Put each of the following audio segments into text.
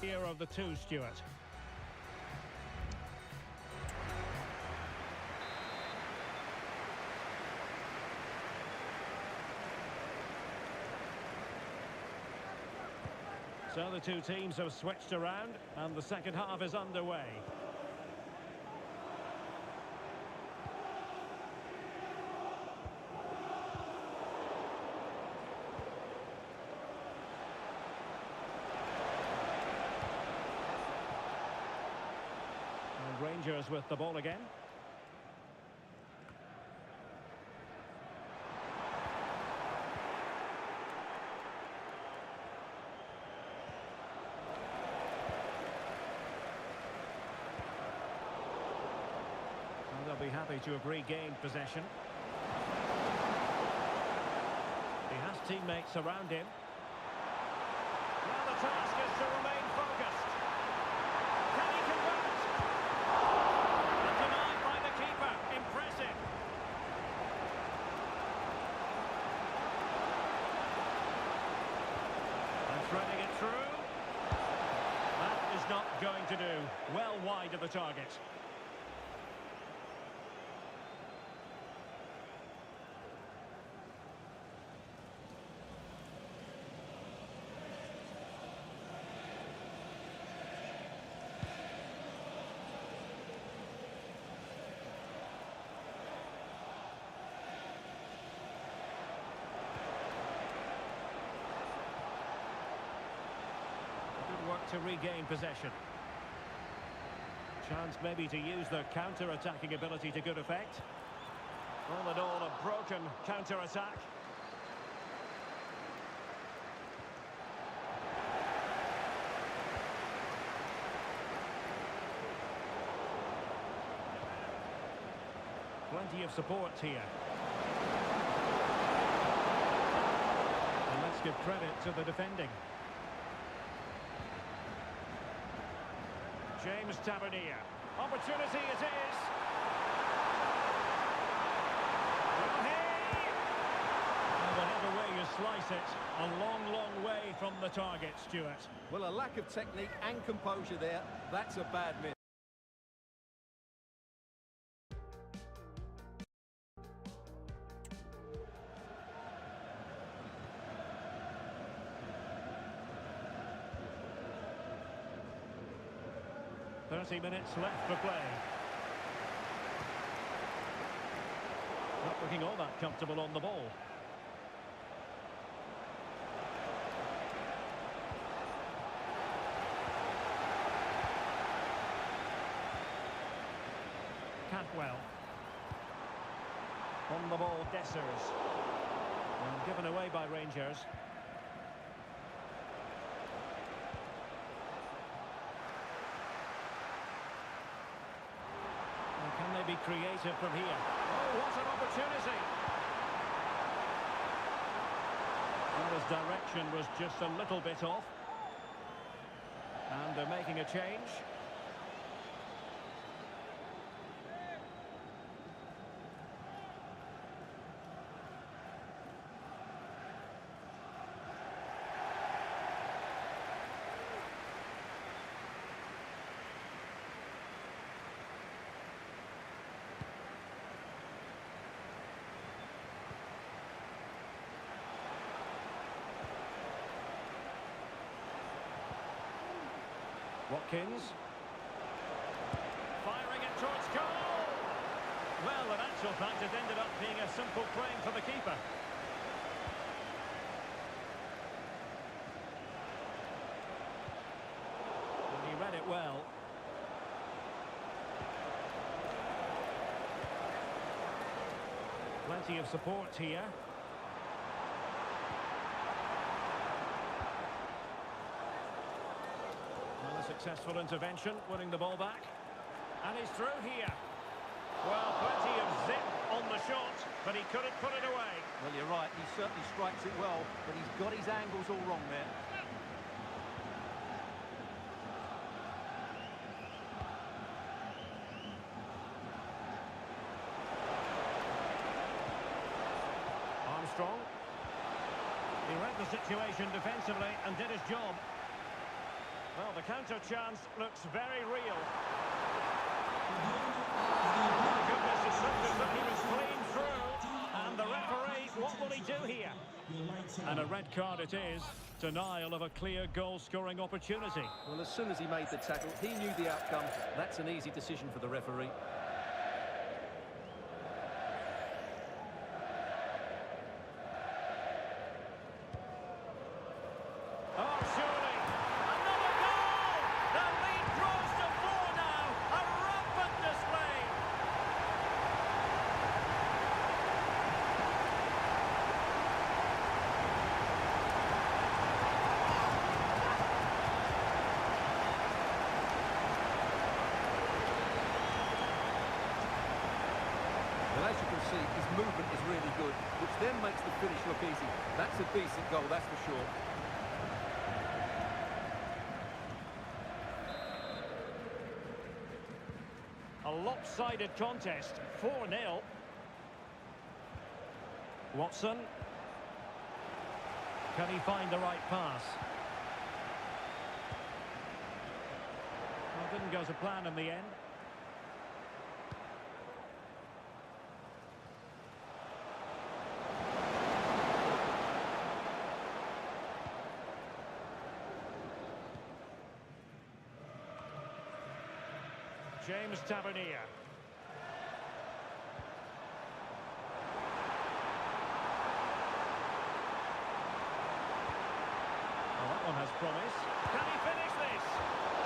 Here of the two, Stuart. So the two teams have switched around and the second half is underway. And Rangers with the ball again. They'll be happy to have regained possession. He has teammates around him. Now the task is to remain focused. Can he convert? And denied by the keeper. Impressive. And threading it through. That is not going to do. Well wide of the target. Work to regain possession. Chance maybe to use their counter-attacking ability to good effect. All in all, a broken counter-attack. Plenty of support here. And let's give credit to the defending. James Tavernier. Opportunity it is. Whatever way you slice it, a long, long way from the target, Stuart. Well, a lack of technique and composure there. That's a bad miss. .30 minutes left for play. Not looking all that comfortable on the ball. Cantwell. On the ball, Dessers. And given away by Rangers. Can they be creative from here? Oh, what an opportunity! Well, his direction was just a little bit off. And they're making a change. Watkins. Firing it towards goal! Well, in actual fact, it ended up being a simple claim for the keeper. And he read it well. Plenty of support here. Well, a successful intervention, winning the ball back. And he's through here. Well, plenty of zip on the shot, but he couldn't put it away. Well, you're right, he certainly strikes it well, but he's got his angles all wrong there. Armstrong. He read the situation defensively and did his job. Well, the counter chance looks very real. Goodness, it looked as though he was clean through. And the referee, what will he do here? And a red card it is. Denial of a clear goal-scoring opportunity. Well, as soon as he made the tackle, he knew the outcome. That's an easy decision for the referee. Oh, surely. Another goal! The lead grows to 4 now. A rampant display. Well, as you can see, his movement is really good, which then makes the finish look easy. That's a decent goal, that's for sure. A lopsided contest, 4-0. Watson. Can he find the right pass? Well, didn't go to plan in the end. James Tavernier. Well, that one has promise. Can he finish this?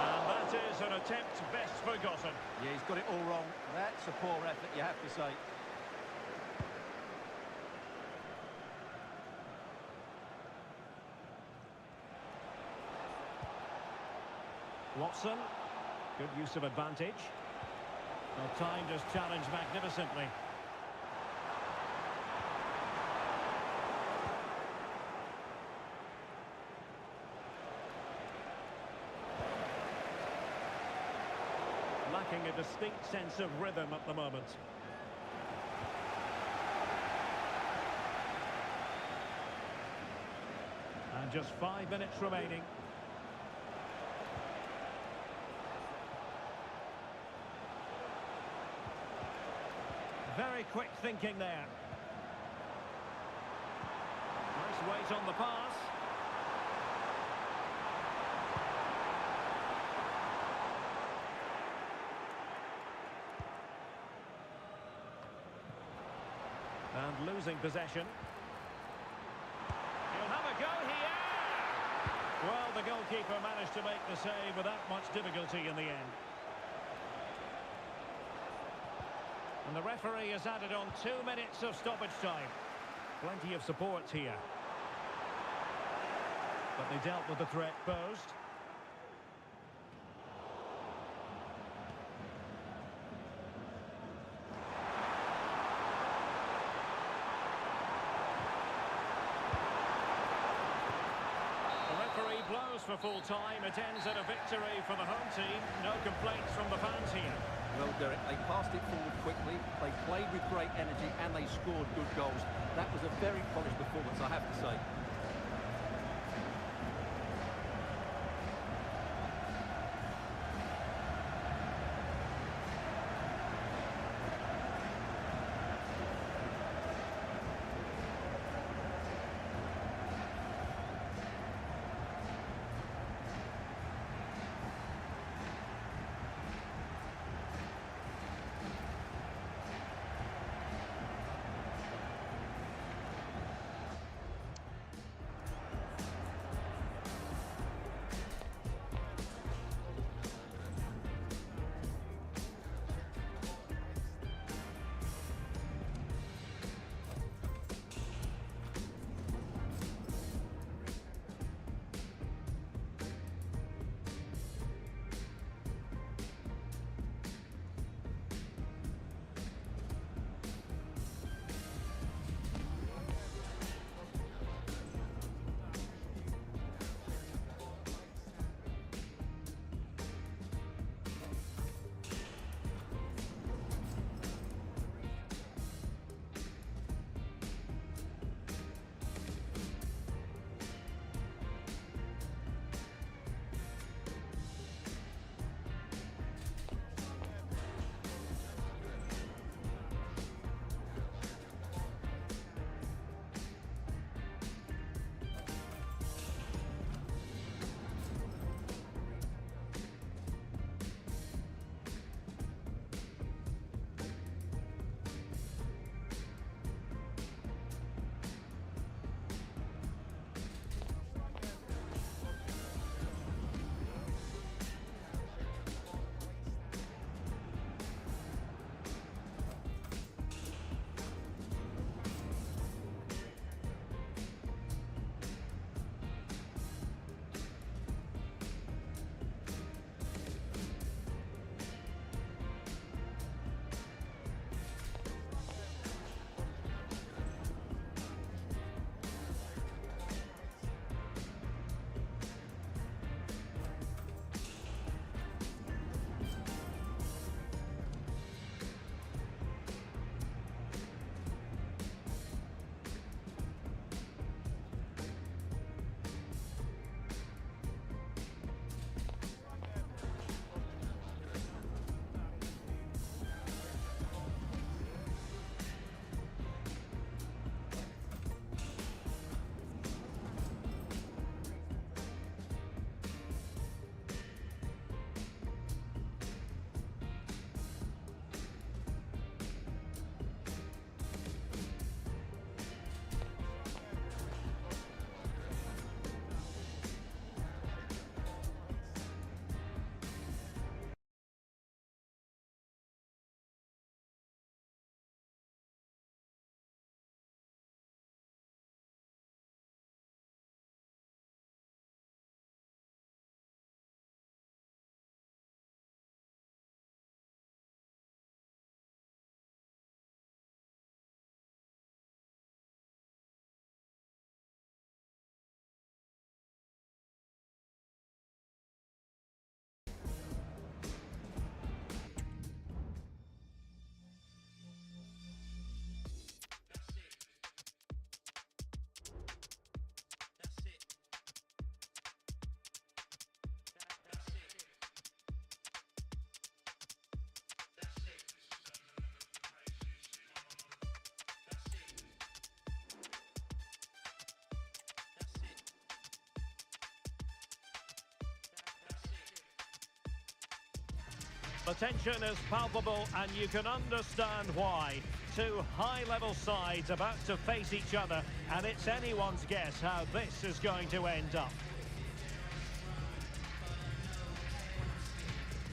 And that is an attempt best forgotten. Yeah, he's got it all wrong. That's a poor effort, you have to say. Watson. Good use of advantage. Well, timed his challenge magnificently. Lacking a distinct sense of rhythm at the moment. And just 5 minutes remaining. Very quick thinking there. Nice weight on the pass. And losing possession. He'll have a go here. Well, the goalkeeper managed to make the save without much difficulty in the end. And the referee has added on 2 minutes of stoppage time. Plenty of support here. But they dealt with the threat posed. The referee blows for full time. It ends at a victory for the home team. No complaints from the fans here. Well, Derek, they passed it forward quickly, they played with great energy, and they scored good goals. That was a very polished performance, I have to say. The tension is palpable and you can understand why. Two high-level sides about to face each other, and it's anyone's guess how this is going to end up.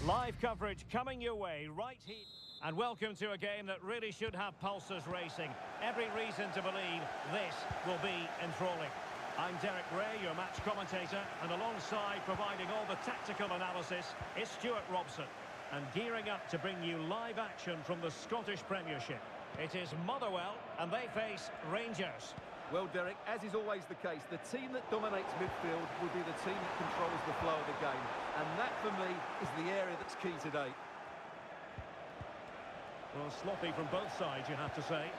Live coverage coming your way right here. And welcome to a game that really should have pulses racing. Every reason to believe this will be enthralling. I'm Derek Ray, your match commentator, and alongside providing all the tactical analysis is Stuart Robson. And gearing up to bring you live action from the Scottish Premiership. It is Motherwell, and they face Rangers. Well, Derek, as is always the case, the team that dominates midfield will be the team that controls the flow of the game. And that, for me, is the area that's key today. Well, sloppy from both sides, you have to say.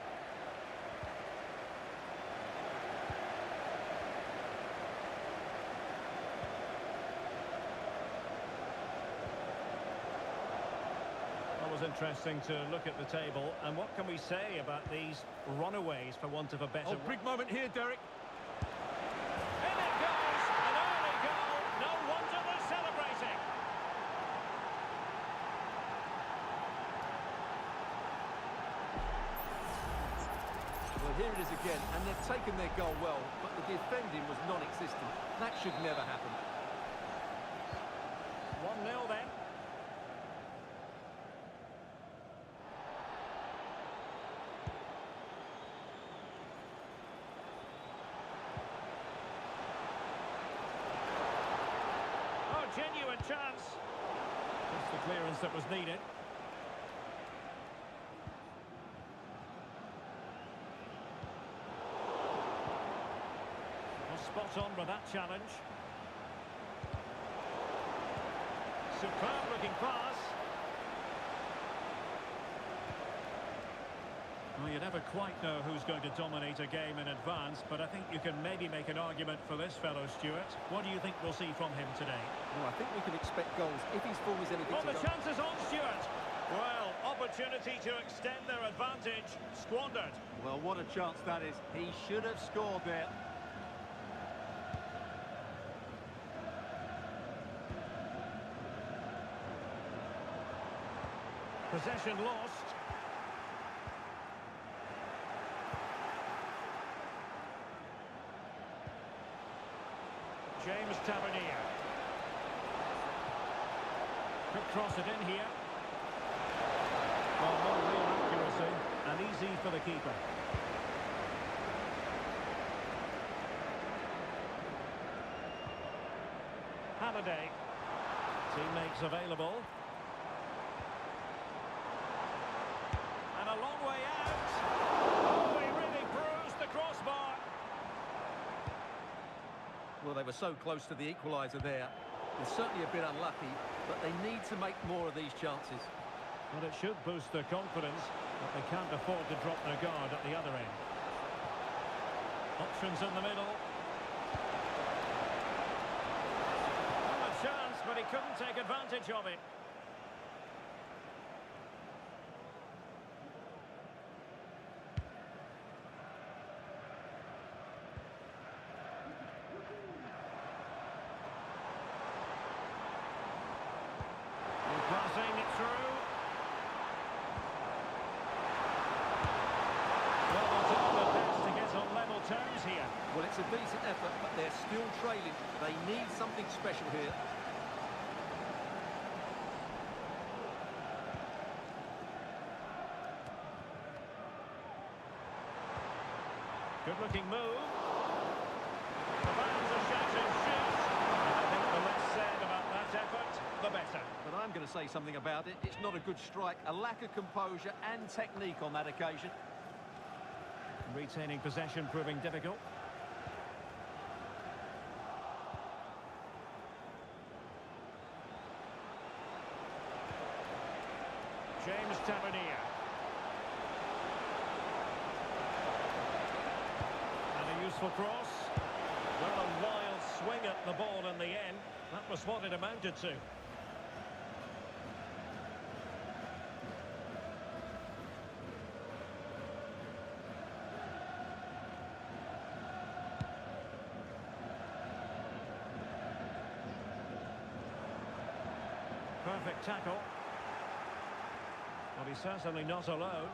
It was interesting to look at the table, and what can we say about these runaways, for want of a better word? Big moment here, Derek. In it goes! An early goal! No wonder they're celebrating! Well, here it is again, and they've taken their goal well, but the defending was non-existent. That should never happen. 1-0 then. Genuine chance. That's the clearance that was needed. Well, spot on with that challenge. Superb looking pass. Well, you never quite know who's going to dominate a game in advance, but I think you can maybe make an argument for this fellow, Stuart. What do you think we'll see from him today? Well, I think we can expect goals if his form is anything Well, to the go. chance is on, Stuart. Well, opportunity to extend their advantage, squandered. Well, what a chance that is. He should have scored there. Possession lost. James Tavernier. Could cross it in here. Well, no real accuracy, and easy for the keeper. Halliday. Teammates available. And a long way out. Oh, he really bruised the crossbar. Well, they were so close to the equaliser there. They're certainly a bit unlucky, but they need to make more of these chances. Well, it should boost their confidence, but they can't afford to drop their guard at the other end. Options in the middle. Well, a chance, but he couldn't take advantage of it. Passing it through. Well, they'll do their best to get on level terms here. Well, it's a decent effort, but they're still trailing. They need something special here. Good-looking move. The fans are shouting shoot. And I think the less said about that effort, the better. But I'm going to say something about it. It's not a good strike. A lack of composure and technique on that occasion. Retaining possession proving difficult. James Tavernier. And a useful cross. Well, a wild swing at the ball in the end. That was what it amounted to. Perfect tackle. he's certainly not alone.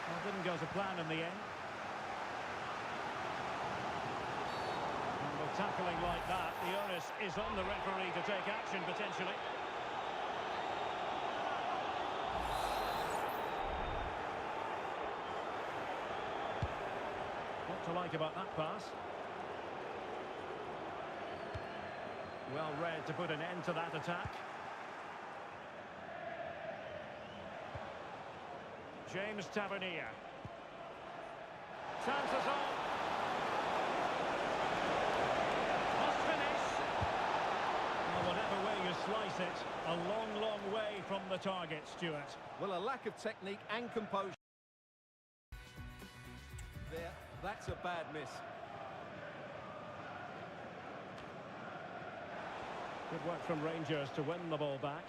Well, didn't go to plan in the end. And with tackling like that, the onus is on the referee to take action, potentially. What to like about that pass? Well read to put an end to that attack. James Tavernier. Chances on. Must finish. Well, whatever way you slice it, a long, long way from the target, Stuart. Well, a lack of technique and composure. There, that's a bad miss. Good work from Rangers to win the ball back.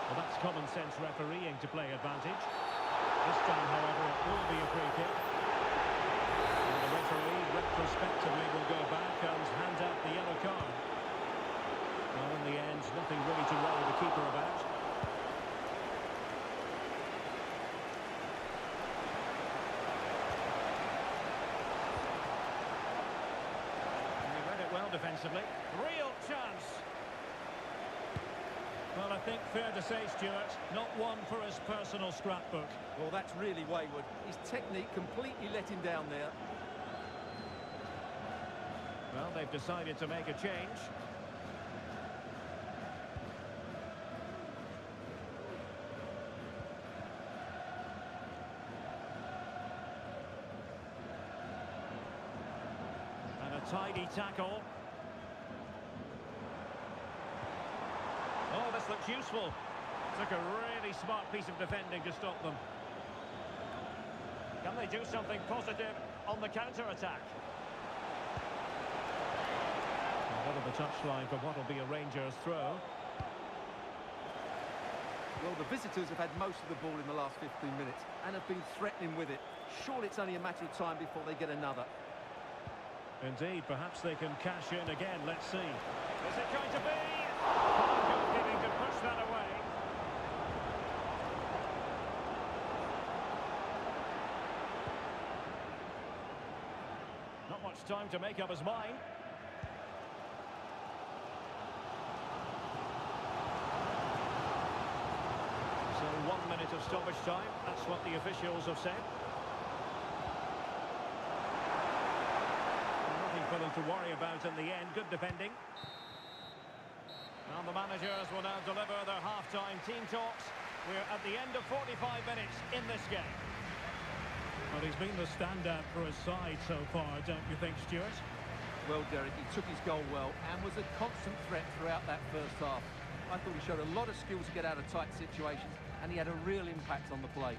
Well, that's common sense refereeing to play advantage. This time, however, it will be a free kick. And the referee retrospectively will go back and hand out the yellow card. Well, in the end, nothing really to worry the keeper about. And he read it well defensively. Real chance. Well, I think fair to say, Stuart, not one for his personal scrapbook. Well, that's really wayward. His technique completely let him down there. Well, they've decided to make a change. And a tidy tackle. Oh, this looks useful. Took a really smart piece of defending to stop them. Can they do something positive on the counter-attack? Out of the touchline for what will be a Rangers throw. Well, the visitors have had most of the ball in the last 15 minutes and have been threatening with it. Surely it's only a matter of time before they get another. Indeed, perhaps they can cash in again. Let's see. Is it going to be? Goalkeeping to push that away. Not much time to make up his mind. So 1 minute of stoppage time. That's what the officials have said. Nothing for them to worry about in the end. Good defending. And the managers will now deliver their half-time team talks. We're at the end of 45 minutes in this game. Well, he's been the standout for his side so far, don't you think, Stuart? Well, Derek, he took his goal well and was a constant threat throughout that first half. I thought he showed a lot of skill to get out of tight situations, and he had a real impact on the play.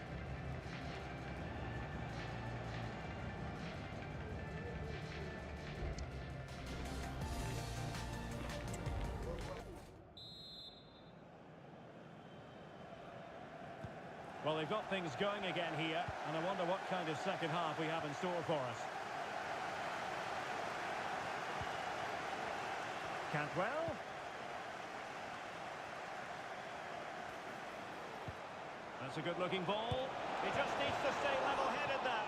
Well, they've got things going again here, and I wonder what kind of second half we have in store for us. Cantwell. That's a good-looking ball. He just needs to stay level-headed now.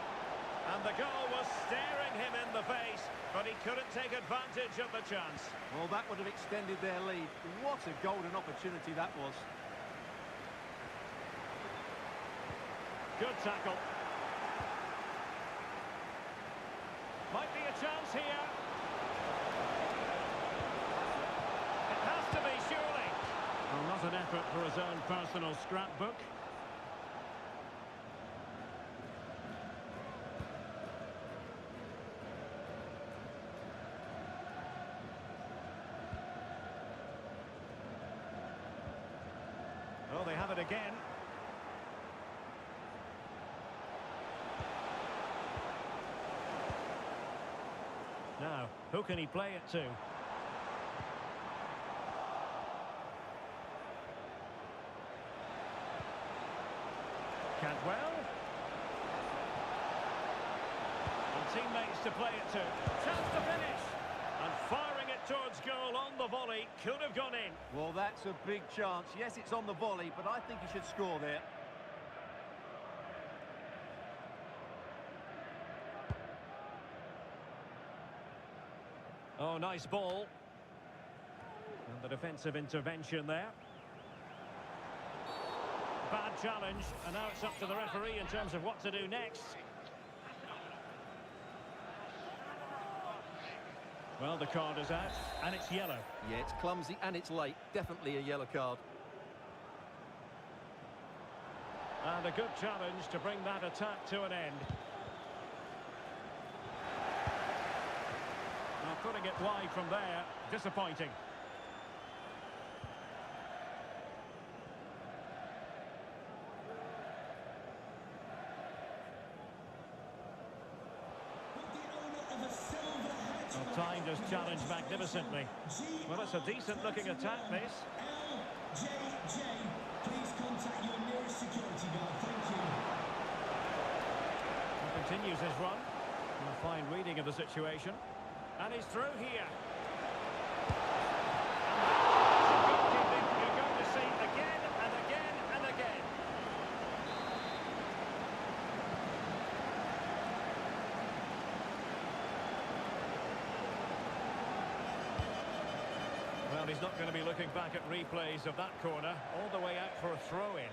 And the goal was staring him in the face, but he couldn't take advantage of the chance. Well, that would have extended their lead. What a golden opportunity that was. Good tackle. Might be a chance here. It has to be, surely. Well, not an effort for his own personal scrapbook. Oh, they have it again. Now, who can he play it to? Cantwell. And teammates to play it to. Chance to finish. And firing it towards goal on the volley. Could have gone in. Well, that's a big chance. Yes, it's on the volley, but I think he should score there. Oh, nice ball. And the defensive intervention there. Bad challenge, and now it's up to the referee in terms of what to do next. Well, the card is out, and it's yellow. Yeah, it's clumsy and it's late. Definitely a yellow card. And a good challenge to bring that attack to an end. Now putting it wide from there, disappointing. Well, timed his challenge magnificently. Well, it's a decent-looking attack, this. LJJ, please contact your nearest security guard. Thank you. He continues his run. A fine reading of the situation. And he's through here. And goalkeeping you're going to see again and again and again. Well, he's not going to be looking back at replays of that corner, all the way out for a throw-in.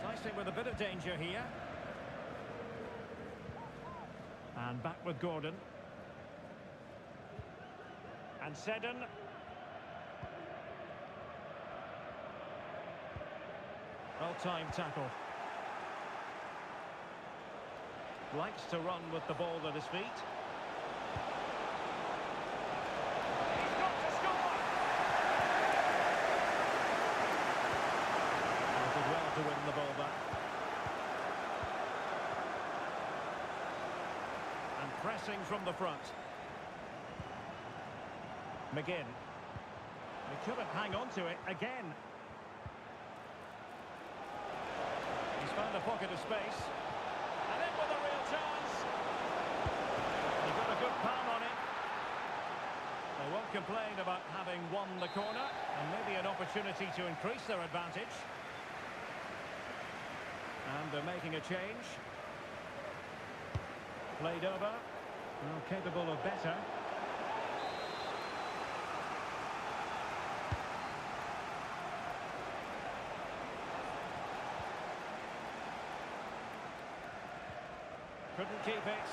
Enticing with a bit of danger here. And back with Gordon. And Seddon. Well-timed tackle. Likes to run with the ball at his feet. He's got to score! Did well to win the ball back. And pressing from the front. McGinn. He couldn't hang on to it again. He's found a pocket of space. And in with a real chance. He got a good palm on it. They won't complain about having won the corner. And maybe an opportunity to increase their advantage. And they're making a change. Played over. Well, capable of better. Couldn't keep it.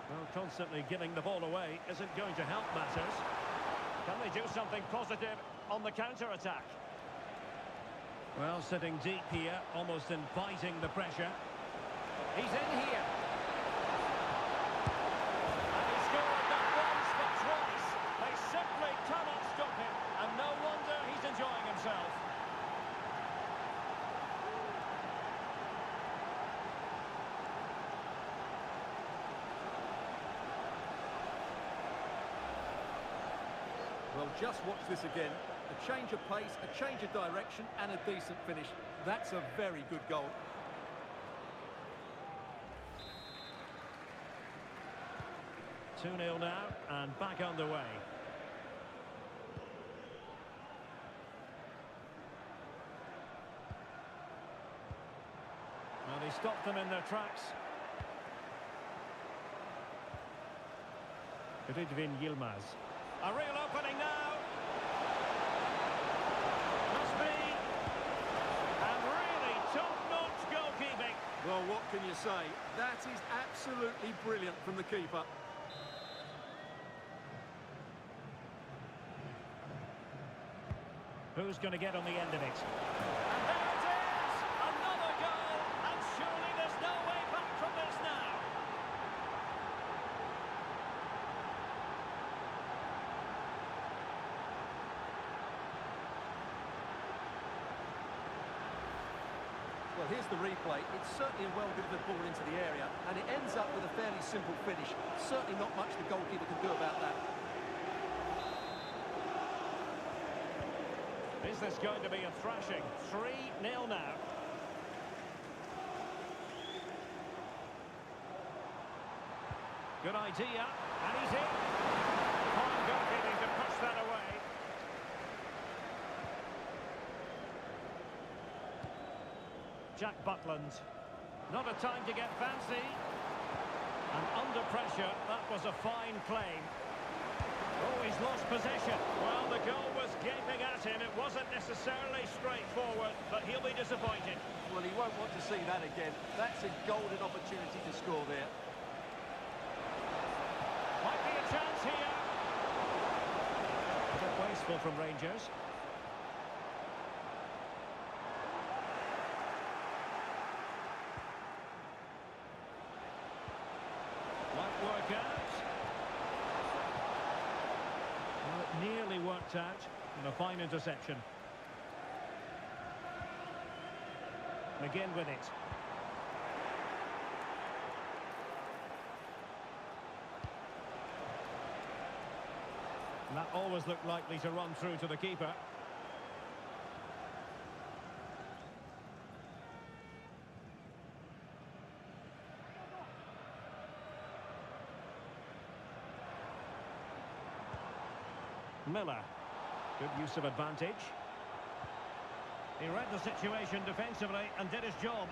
Well, constantly giving the ball away isn't going to help matters. Can they do something positive on the counter-attack? Well, sitting deep here, almost inviting the pressure. He's in here. And he scored not once but twice. They simply cannot stop him. And no wonder he's enjoying himself. Well, just watch this again. A change of pace, a change of direction, and a decent finish. That's a very good goal. Two 2-0 now, and back underway. Well, he stopped them in their tracks. Ridvin Yilmaz. A real opening now. Must be. And really top-notch goalkeeping. Well, what can you say? That is absolutely brilliant from the keeper. Who's going to get on the end of it? And there it is! Another goal! And surely there's no way back from this now. Well, here's the replay. It's certainly a well-delivered ball into the area, and it ends up with a fairly simple finish. Certainly not much the goalkeeper can do about that. Is this going to be a thrashing? 3-0 now. Good idea. And he's in. Fine goalkeeping to push that away. Jack Butland. Not a time to get fancy. And under pressure, that was a fine claim. Oh, he's lost possession. Well, the goal was gaping at him. It wasn't necessarily straightforward, but he'll be disappointed. Well, he won't want to see that again. That's a golden opportunity to score there. Might be a chance here. A bit wasteful from Rangers. Might work out. Well, it nearly worked out. And a fine interception. McGinn with it. And that always looked likely to run through to the keeper. Miller. Good use of advantage. He read the situation defensively and did his job.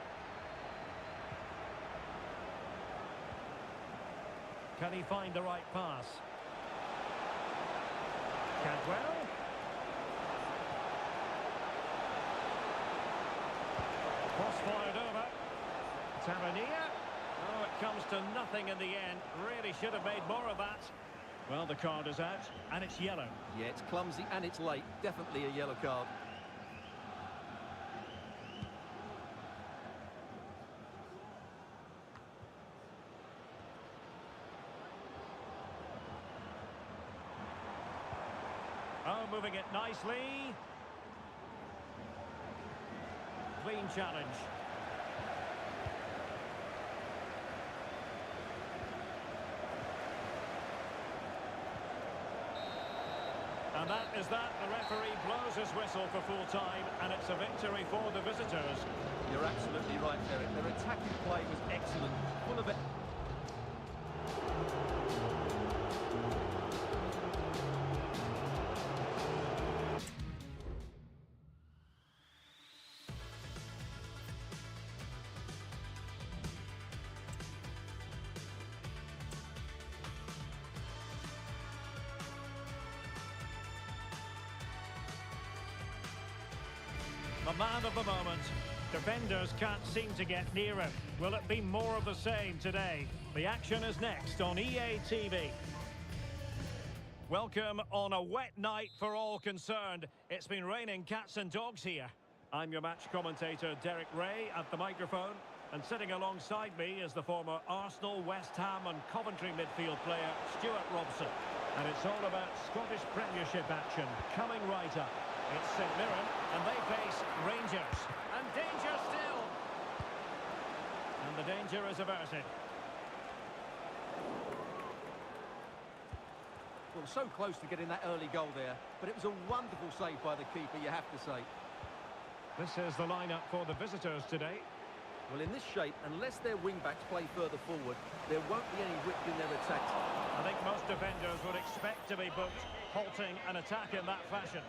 Can he find the right pass? Cantwell. Cross fired over. Tavernier. Oh, it comes to nothing in the end. Really should have made more of that. Well, the card is out, and it's yellow. Yeah, it's clumsy and it's late. Definitely a yellow card. Oh, moving it nicely. Clean challenge. And that is that. The referee blows his whistle for full time, and it's a victory for the visitors. You're absolutely right, Derek. Their attacking play was excellent, full of it. The man of the moment. Defenders can't seem to get near him. Will it be more of the same today? The action is next on EA TV. Welcome on a wet night for all concerned. It's been raining cats and dogs here. I'm your match commentator Derek Ray at the microphone, and sitting alongside me is the former Arsenal, West Ham and Coventry midfield player Stuart Robson. And it's all about Scottish Premiership action coming right up. It's St Mirren, and they face Rangers. And danger still. And the danger is averted. Well, so close to getting that early goal there, but it was a wonderful save by the keeper, you have to say. This is the lineup for the visitors today. Well, in this shape, unless their wing-backs play further forward, there won't be any width in their attacks. I think most defenders would expect to be booked, halting an attack in that fashion.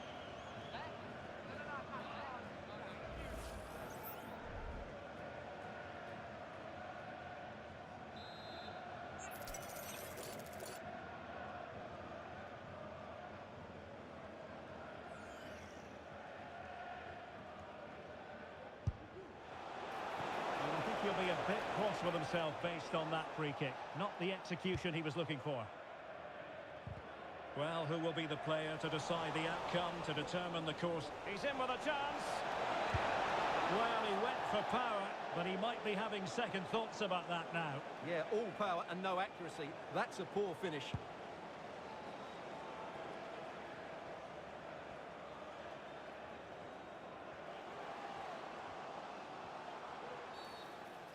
He'll be a bit cross with himself based on that free kick. Not the execution he was looking for. Well, who will be the player to decide the outcome, to determine the course? He's in with a chance. Well, he went for power, but he might be having second thoughts about that now. Yeah, all power and no accuracy. That's a poor finish.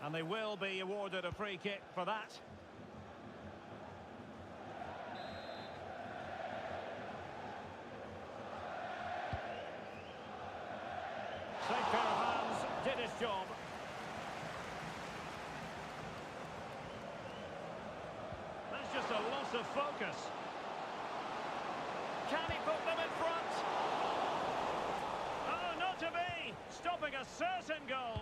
And they will be awarded a free kick for that. Safe pair of hands, did his job. This focus. Can he put them in front? Oh, not to be! Stopping a certain goal.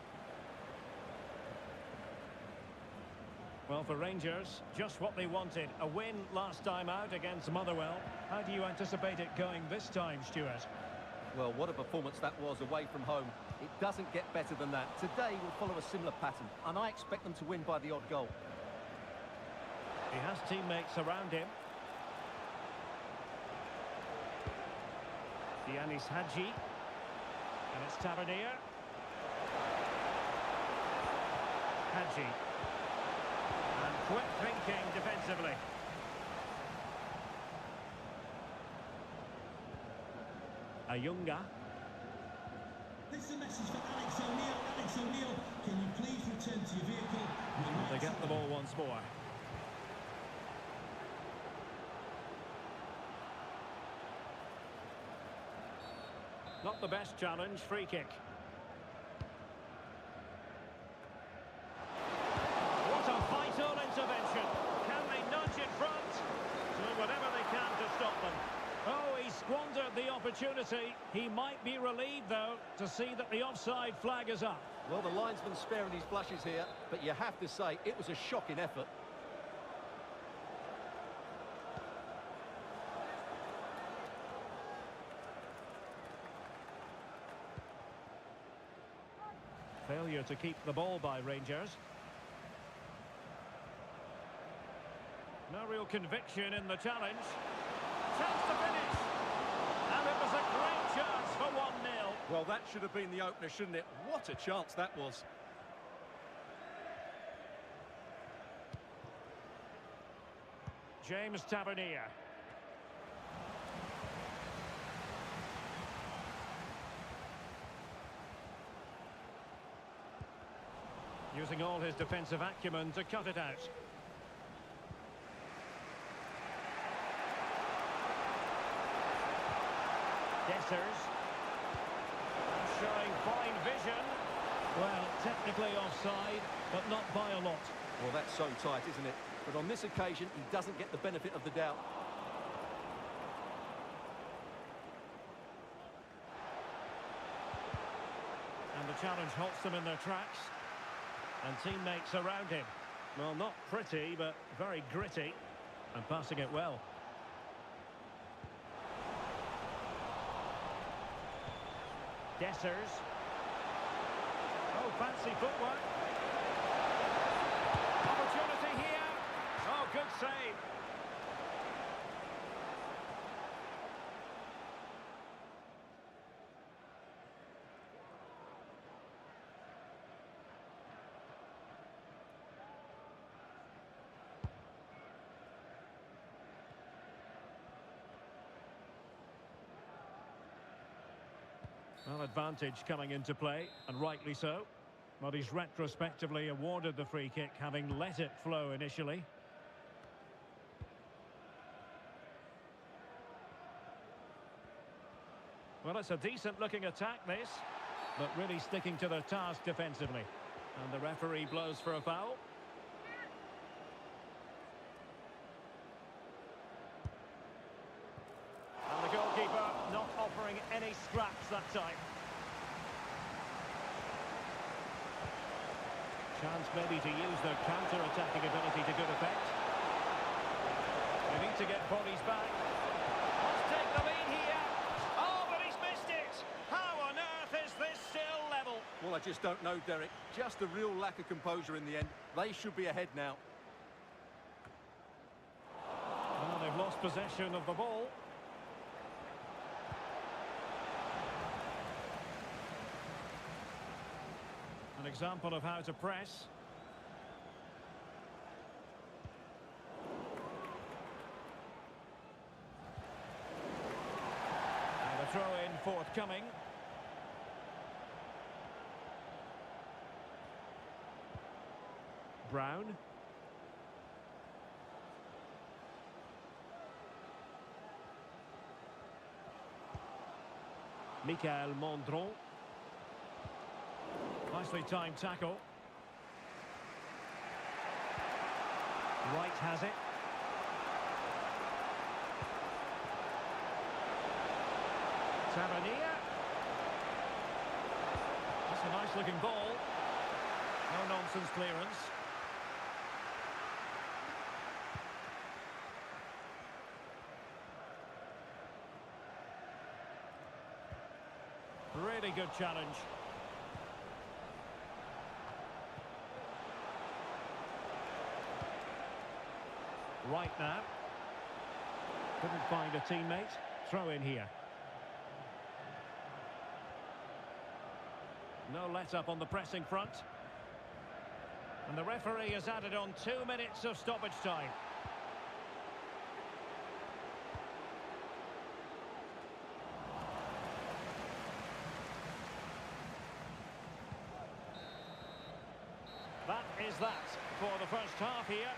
Well, for Rangers, just what they wanted. A win last time out against Motherwell. How do you anticipate it going this time, Stuart? Well, what a performance that was away from home. It doesn't get better than that. Today will follow a similar pattern, and I expect them to win by the odd goal. He has teammates around him. Yanis Hadji. And it's Tavernier. Hadji. And quick thinking defensively. Ayunga. This is a message for Alex O'Neill. Alex O'Neill, can you please return to your vehicle? They get the ball once more. Not the best challenge, free kick. What a vital intervention. Can they nudge in front? Do whatever they can to stop them. Oh, he squandered the opportunity. He might be relieved, though, to see that the offside flag is up. Well, the linesman's sparing his blushes here, but you have to say it was a shocking effort. Failure to keep the ball by Rangers. No real conviction in the challenge. Chance to finish. And it was a great chance for 1-0. Well, that should have been the opener, shouldn't it? What a chance that was. James Tavernier. Using all his defensive acumen to cut it out. Dessers. Showing fine vision. Well, technically offside, but not by a lot. Well, that's so tight, isn't it? But on this occasion, he doesn't get the benefit of the doubt. And the challenge halts them in their tracks. And teammates around him. Well, not pretty, but very gritty. And passing it well. Dessers. Oh, fancy footwork. Opportunity here. Oh, good save. Well, advantage coming into play, and rightly so. But he's retrospectively awarded the free kick, having let it flow initially. Well, it's a decent-looking attack, this, but really sticking to their task defensively. And the referee blows for a foul. And the goalkeeper not offering any scraps that time. Chance maybe to use their counter-attacking ability to good effect. They need to get bodies back. Let's take the lead here. Oh, but he's missed it. How on earth is this still level? Well, I just don't know, Derek. Just a real lack of composure in the end. They should be ahead now. Well, they've lost possession of the ball. An example of how to press. And a throw-in forthcoming. Brown. Michael Mondron. Nicely timed tackle. Wright has it. Tavernier. That's a nice looking ball. No nonsense clearance. Really good challenge. Right now. Couldn't find a teammate. Throw in here. No let-up on the pressing front. And the referee has added on 2 minutes of stoppage time. That is that for the first half here.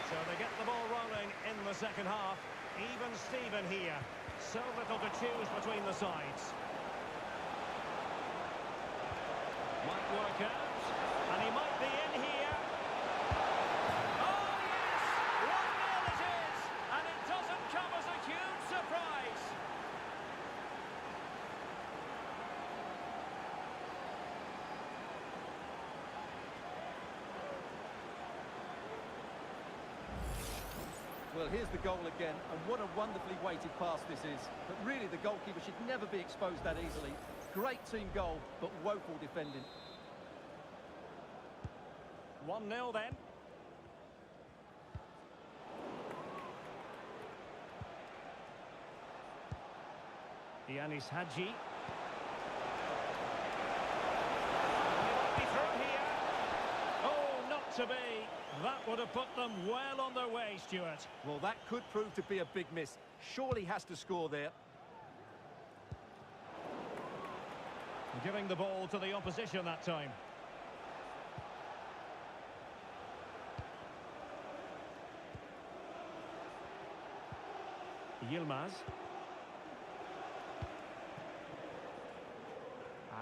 So they get the ball rolling in the second half. Even Steven here. So little to choose between the sides. Might work out. And he might be in here. Oh, yes! 1-0 it is! And it doesn't come as a huge surprise. Well, here's the goal again, and what a wonderfully weighted pass this is. But really, the goalkeeper should never be exposed that easily. Great team goal, but woeful defending. 1-0 then. Yanis Hadji. He might be through here. Oh, not to be. That would have put them well on their way, Stuart. Well, that could prove to be a big miss. Surely has to score there. Giving the ball to the opposition that time. Yilmaz.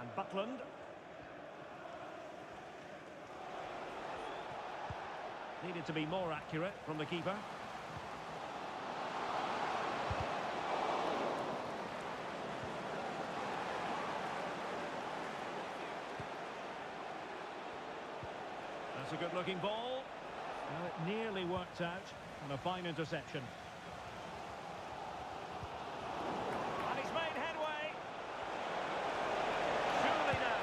And Butland. Needed to be more accurate from the keeper. That's a good-looking ball. Well, it nearly worked out, and a fine interception. And he's made headway. Surely now.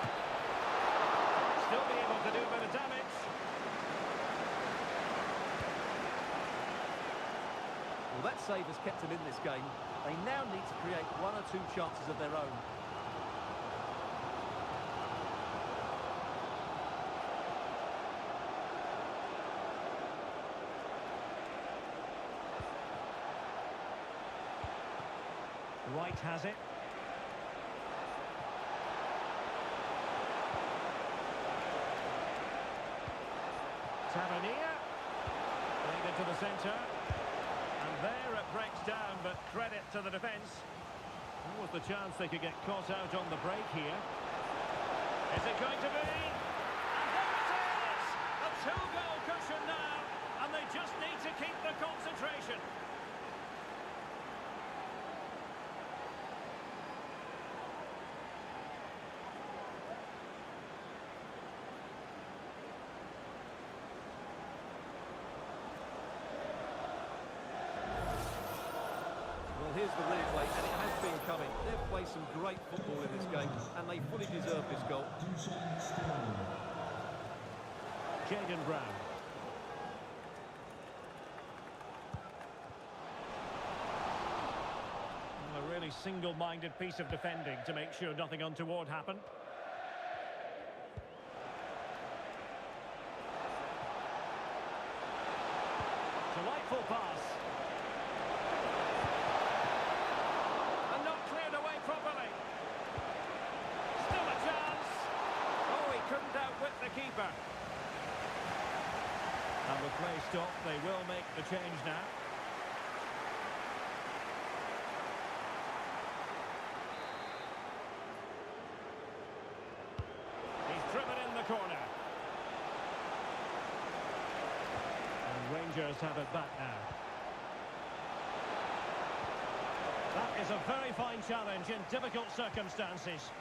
Still be able to do a bit of damage. Well, that save has kept them in this game. They now need to create 1 or 2 chances of their own. Wright has it. Tavernier. Played into the centre. And there it breaks down, but credit to the defence. There was the chance they could get caught out on the break here. Is it going to be? And there it is! A 2-goal cushion now, and they just need to keep the concentration. Here's the replay, and it has been coming. They've played some great football in this game, and they fully deserve this goal. Jayden Brown. A really single-minded piece of defending to make sure nothing untoward happened. Delightful pass. Keeper. And with play stopped, they will make the change now. He's driven in the corner. Rangers have it back now. That is a very fine challenge in difficult circumstances.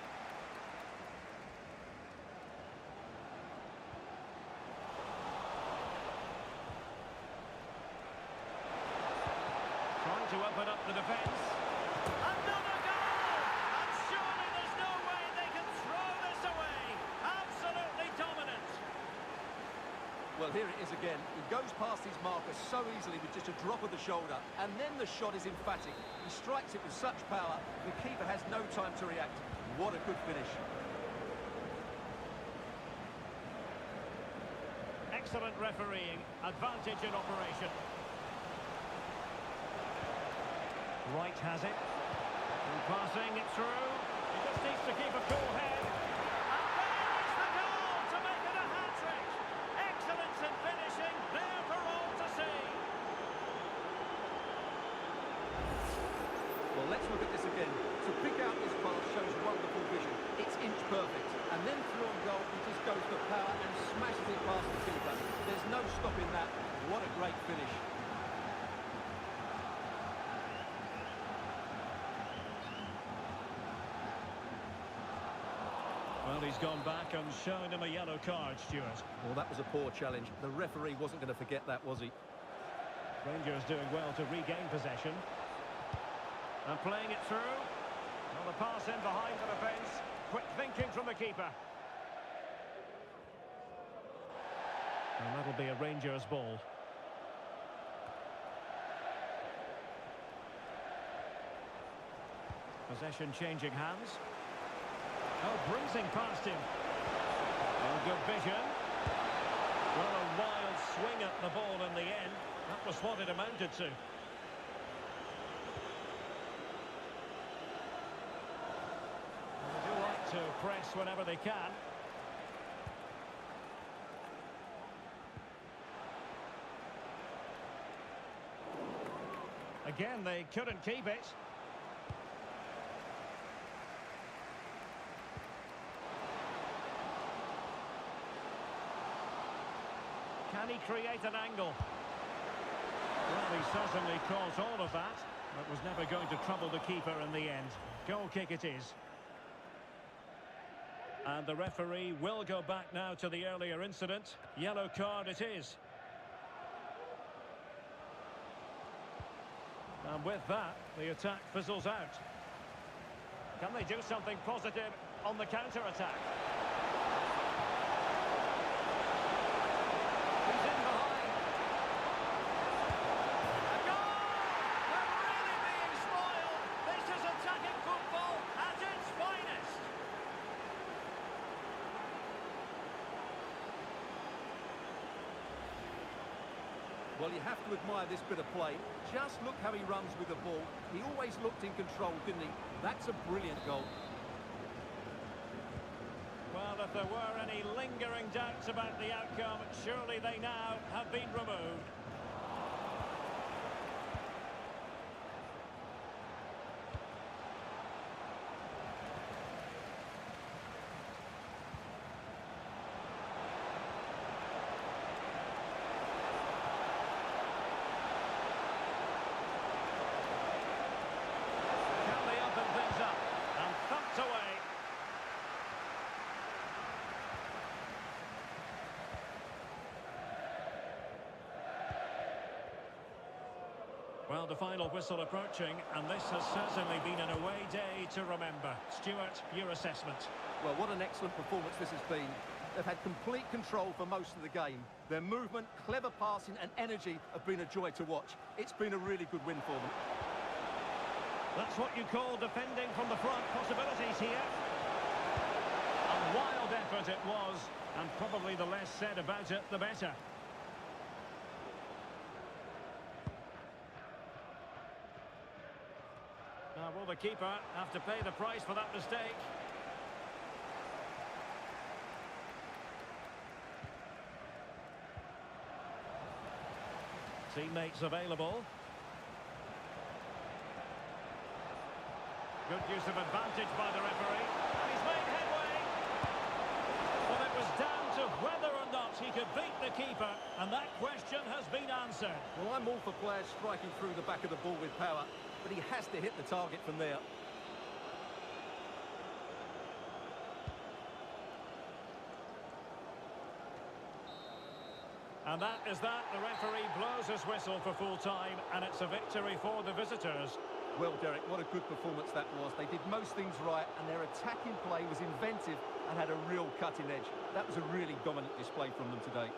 Trying to open up the defence. Another goal! And surely there's no way they can throw this away. Absolutely dominant. Well, here it is again. He goes past his marker so easily with just a drop of the shoulder, and then the shot is emphatic. He strikes it with such power, the keeper has no time to react. What a good finish. Excellent refereeing, advantage in operation. Wright has it. And passing it through. He just needs to keep a cool head. And there is the goal to make it a hat-trick. Excellence in finishing, there for all to see. Well, let's look at this again. To pick out this pass shows wonderful vision. It's inch perfect. And then through on goal, he just goes for power and smashes it past the keeper. There's no stopping that. What a great finish. Well, he's gone back and shown him a yellow card, Stuart. Well, that was a poor challenge. The referee wasn't going to forget that, was he? Rangers doing well to regain possession. And playing it through. Well, the pass in behind the defence. Quick thinking from the keeper. And that'll be a Rangers ball. Possession changing hands. Oh, breezing past him. Oh, good vision. Well, a wild swing at the ball in the end. That was what it amounted to. They do like to press whenever they can. Again, they couldn't keep it. Can he create an angle? Well, he certainly caused all of that. But was never going to trouble the keeper in the end. Goal kick it is. And the referee will go back now to the earlier incident. Yellow card it is. And with that, the attack fizzles out. Can they do something positive on the counter-attack? He's in behind. A goal! They're really being spoiled. This is attacking football at its finest. Well, you have to admire this bit of play. Just look how he runs with the ball. He always looked in control, didn't he? That's a brilliant goal. Well, if there were any lingering doubts about the outcome, surely they now have been removed. Can they open things up? And thumped away. Well, the final whistle approaching, and this has certainly been an away day to remember. Stuart, your assessment. Well, what an excellent performance this has been. They've had complete control for most of the game. Their movement, clever passing and energy have been a joy to watch. It's been a really good win for them. That's what you call defending from the front. Possibilities here. A wild effort it was, and probably the less said about it, the better. Now, will the keeper have to pay the price for that mistake? Teammates available. Good use of advantage by the referee. And he's made headway. Well, it was down to whether or not he could beat the keeper, and that question has been answered. Well, I'm all for players striking through the back of the ball with power, but he has to hit the target from there. And that is that. The referee blows his whistle for full time, and it's a victory for the visitors. Well, Derek, what a good performance that was. They did most things right, and their attacking play was inventive and had a real cutting edge. That was a really dominant display from them today.